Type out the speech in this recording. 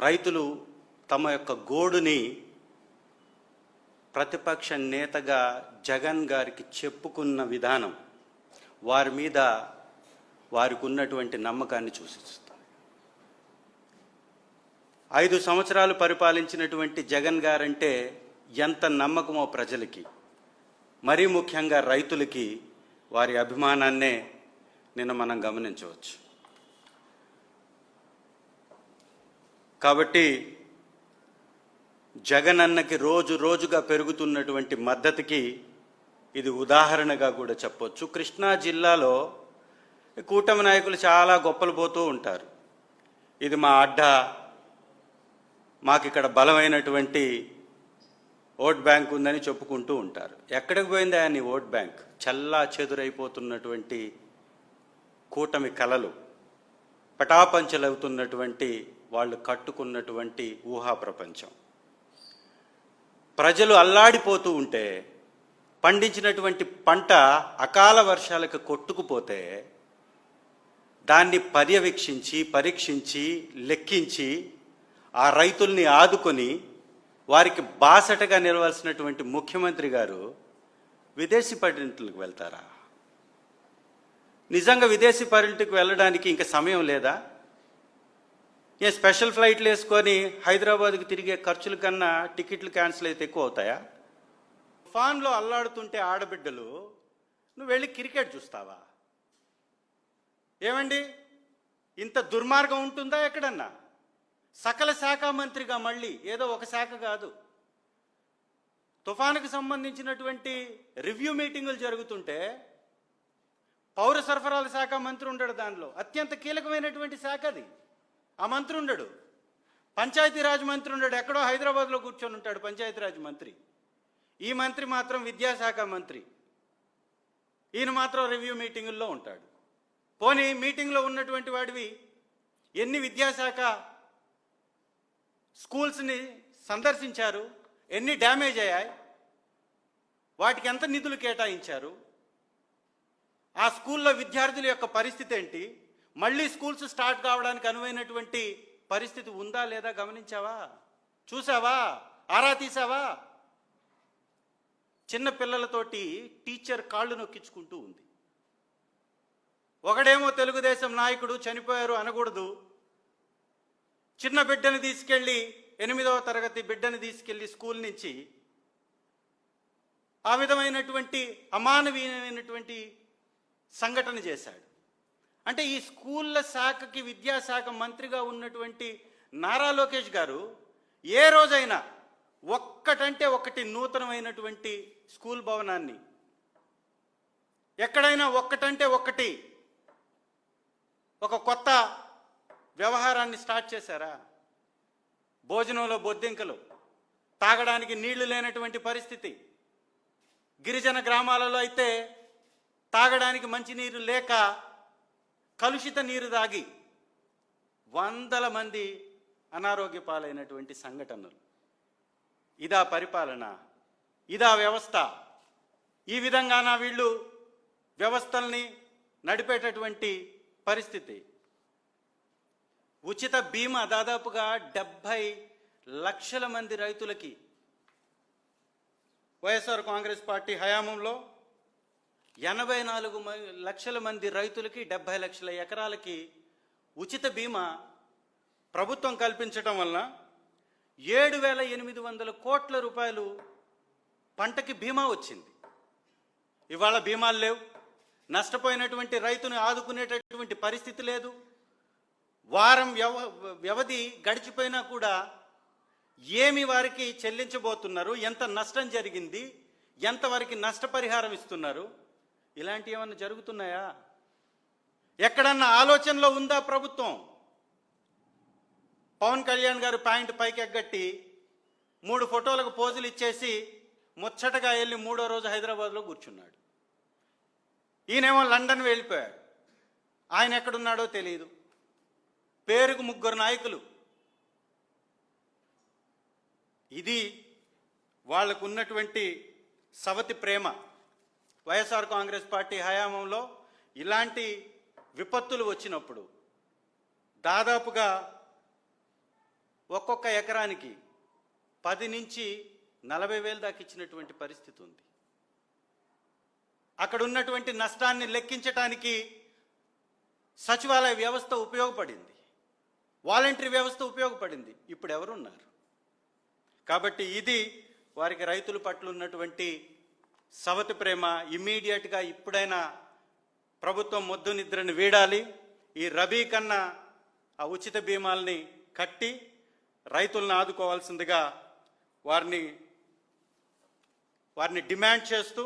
రైతులు తమ యొక్క గోడుని ప్రతిపక్ష నేతగా జగన్ గారికి చెప్పుకున్న విధానం వారి మీద వారికి ఉన్నటువంటి నమ్మకాన్ని సూచిస్తుంది. 5 సంవత్సరాలు పరిపాలించినటువంటి జగన్ గారంటే ఎంత నమ్మకమో ప్రజలకి, మరీ ముఖ్యంగా రైతులకి వారి అభిమానాన్నే నిన్న మనం గమనించవచ్చు. కాబట్టి జగన్ అన్నకి రోజు రోజుగా పెరుగుతున్నటువంటి మద్దతుకి ఇది ఉదాహరణగా కూడా చెప్పొచ్చు. కృష్ణా జిల్లాలో కూటమి నాయకులు చాలా గొప్పలు పోతూ ఉంటారు. ఇది మా అడ్డా, మాకు ఇక్కడ బలమైనటువంటి ఓట్ బ్యాంక్ ఉందని చెప్పుకుంటూ ఉంటారు. ఎక్కడికి పోయింది ఆయన ఓట్ బ్యాంక్? చల్లా చెదురైపోతున్నటువంటి కూటమి కలలు, పటాపంచలవుతున్నటువంటి వాళ్ళు కట్టుకున్నటువంటి ఊహా ప్రపంచం. ప్రజలు అల్లాడిపోతూ ఉంటే, పండించినటువంటి పంట అకాల వర్షాలకు కొట్టుకుపోతే దాన్ని పర్యవేక్షించి పరీక్షించి లెక్కించి ఆ రైతుల్ని ఆదుకొని వారికి బాసటగా నిలవాల్సినటువంటి ముఖ్యమంత్రి గారు విదేశీ పర్యటనలకు వెళ్తారా? నిజంగా విదేశీ పర్యటనకు వెళ్ళడానికి ఇంకా సమయం లేదా? ఏ స్పెషల్ ఫ్లైట్లు వేసుకొని హైదరాబాద్కి తిరిగే ఖర్చుల కన్నా టికెట్లు క్యాన్సిల్ అయితే ఎక్కువ అవుతాయా? తుఫాన్లో అల్లాడుతుంటే ఆడబిడ్డలు నువ్వు వెళ్ళి క్రికెట్ చూస్తావా? ఏమండి, ఇంత దుర్మార్గం ఉంటుందా ఎక్కడన్నా? సకల శాఖ మంత్రిగా మళ్ళీ ఏదో ఒక శాఖ కాదు, తుఫానుకు సంబంధించినటువంటి రివ్యూ మీటింగులు జరుగుతుంటే పౌర సరఫరాల శాఖ మంత్రి ఉండడు. దానిలో అత్యంత కీలకమైనటువంటి శాఖ అది. ఆ మంత్రి ఉండడు. పంచాయతీరాజ్ మంత్రి ఉండడు. ఎక్కడో హైదరాబాద్లో కూర్చొని ఉంటాడు పంచాయతీరాజ్ మంత్రి. ఈ మంత్రి మాత్రం విద్యాశాఖ మంత్రి. ఈయన మాత్రం రివ్యూ మీటింగుల్లో ఉంటాడు. పోనీ మీటింగ్లో ఉన్నటువంటి వాడివి ఎన్ని విద్యాశాఖ స్కూల్స్ని సందర్శించారు? ఎన్ని డ్యామేజ్ అయ్యాయి? వాటికి ఎంత నిధులు కేటాయించారు? ఆ స్కూల్లో విద్యార్థుల యొక్క పరిస్థితి ఏంటి? మళ్ళీ స్కూల్స్ స్టార్ట్ కావడానికి అనువైనటువంటి పరిస్థితి ఉందా లేదా గమనించావా? చూసావా? ఆరా తీసావా? చిన్న పిల్లలతోటి టీచర్ కాళ్ళు నొక్కించుకుంటూ ఉంది. ఒకడేమో తెలుగుదేశం నాయకుడు చనిపోయారు అనకూడదు, చిన్న బిడ్డను తీసుకెళ్ళి 8వ తరగతి బిడ్డను తీసుకెళ్ళి స్కూల్ నుంచి ఆ విధమైనటువంటి అమానవీయమైనటువంటి సంఘటన చేశాడు. అంటే ఈ స్కూళ్ళ శాఖకి విద్యాశాఖ మంత్రిగా ఉన్నటువంటి నారా లోకేష్ గారు ఏ రోజైనా ఒక్కటంటే ఒకటి నూతనమైనటువంటి స్కూల్ భవనాన్ని, ఎక్కడైనా ఒక్కటంటే ఒకటి ఒక కొత్త వ్యవహారాన్ని స్టార్ట్ చేశారా? భోజనంలో బొద్దింకలు, తాగడానికి నీళ్లు లేనటువంటి పరిస్థితి. గిరిజన గ్రామాలలో అయితే తాగడానికి మంచినీరు లేక కలుషిత నీరు తాగి వందల మంది అనారోగ్య పాలైనటువంటి సంఘటనలు. ఇదా పరిపాలన? ఇదా వ్యవస్థ? ఈ విధంగానా వీళ్ళు వ్యవస్థల్ని నడిపేటటువంటి పరిస్థితి? ఉచిత బీమా దాదాపుగా 70 లక్షల మంది రైతులకి వైఎస్ఆర్ కాంగ్రెస్ పార్టీ హయాంలో 84 లక్షల మంది రైతులకి 70 లక్షల ఎకరాలకి ఉచిత బీమా ప్రభుత్వం కల్పించడం వలన 7,800 కోట్ల రూపాయలు పంటకి బీమా వచ్చింది. ఇవాళ బీమాలు లేవు. నష్టపోయినటువంటి రైతును ఆదుకునేటటువంటి పరిస్థితి లేదు. వారం వ్యవధి గడిచిపోయినా కూడా ఏమి వారికి చెల్లించబోతున్నారు, ఎంత నష్టం జరిగింది, ఎంతవరకు నష్టపరిహారం ఇస్తున్నారు, ఇలాంటివి ఏమన్నా జరుగుతున్నాయా? ఎక్కడన్నా ఆలోచనలో ఉందా ప్రభుత్వం? పవన్ కళ్యాణ్ గారు ప్యాంటు పైకి ఎగ్గట్టి 3 ఫోటోలకు పోజులు ఇచ్చేసి ముచ్చటగా వెళ్ళి 3వ రోజు హైదరాబాద్లో కూర్చున్నాడు. ఈయనేమో లండన్ వెళ్ళిపోయాడు. ఆయన ఎక్కడున్నాడో తెలియదు. పేరుకు 3 నాయకులు. ఇది వాళ్లకు ఉన్నటువంటి సవతి ప్రేమ. వైఎస్ఆర్ కాంగ్రెస్ పార్టీ హయాంలో ఇలాంటి విపత్తులు వచ్చినప్పుడు దాదాపుగా ఒక్కొక్క ఎకరానికి 10 నుంచి 40,000 దాకా ఇచ్చినటువంటి పరిస్థితి ఉంది. అక్కడ ఉన్నటువంటి నష్టాన్ని లెక్కించడానికి సచివాలయ వ్యవస్థ ఉపయోగపడింది, వాలంటరీ వ్యవస్థ ఉపయోగపడింది. ఇప్పుడు ఎవరున్నారు? కాబట్టి ఇది వారికి రైతుల పట్ల ఉన్నటువంటి సవతి ప్రేమ. ఇమ్మీడియట్గా ఇప్పుడైనా ప్రభుత్వం మొద్దు నిద్రను వీడాలి. ఈ రబీ కన్నా ఆ ఉచిత బీమాల్ని కట్టి రైతులను ఆదుకోవాల్సిందిగా వారిని డిమాండ్ చేస్తూ